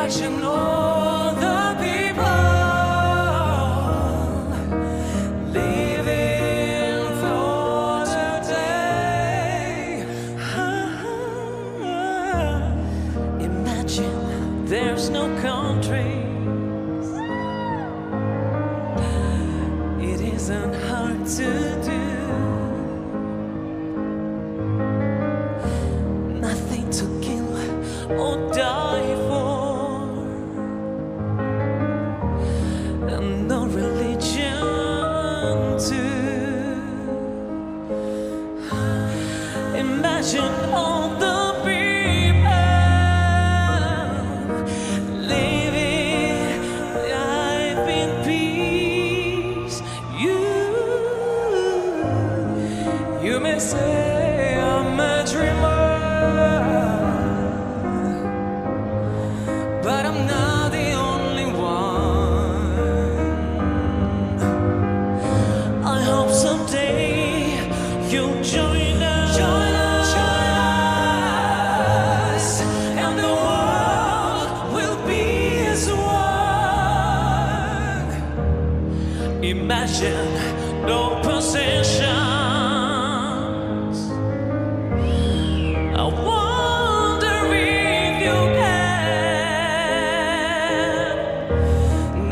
Imagine all the people living for today. Imagine there's no countries. It isn't hard to do. Nothing to kill or die for, and no religion too. Imagine all the people living life in peace. You may say I'm a dreamer, but I'm not the only one. I hope someday you'll join us, and the world will be as one. Imagine no possessions. I wonder if you can.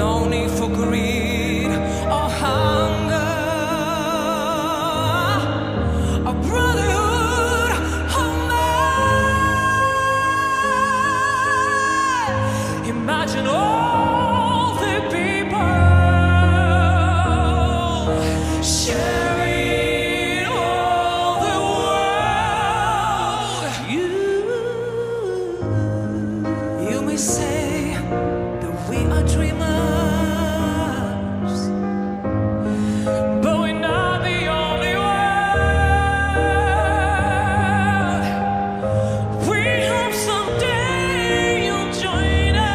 No need for greed or hunger. A brotherhood of man. Imagine all the people sharing all the world. You may say that we are dreamers, but we're not the only one. We hope someday you'll join us,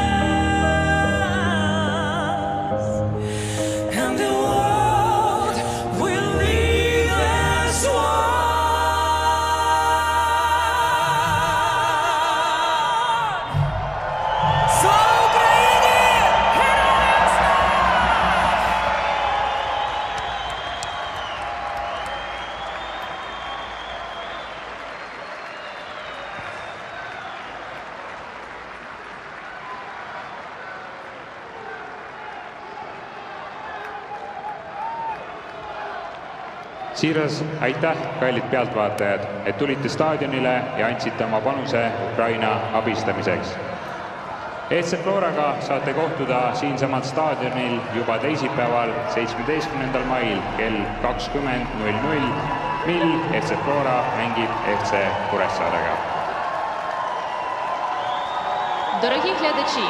and the world will live as one. Слава Україні! Героям слава! Siiras aitäh, kallid pealtvaatajad, et tulite staadionile ja andsite oma panuse Ukraina abistamiseks. FC Floraga saate kohtuda siinsamal staadionil juba teisipäeval, 17. mail kell 20:00, mil FC Flora mängib FC Kuressaarega. Дорогі глядачі,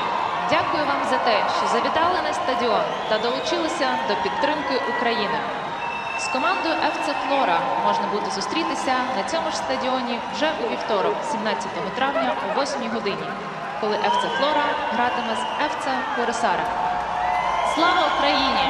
дякую вам за те, що завітали на стадіон та долучилися до підтримки України. З командою FC Flora можна буде зустрітися на цьому ж стадіоні вже у вівторок, 17 травня о 8 годині, коли FC Flora гратиме з FC Kuressaare. Слава Україні!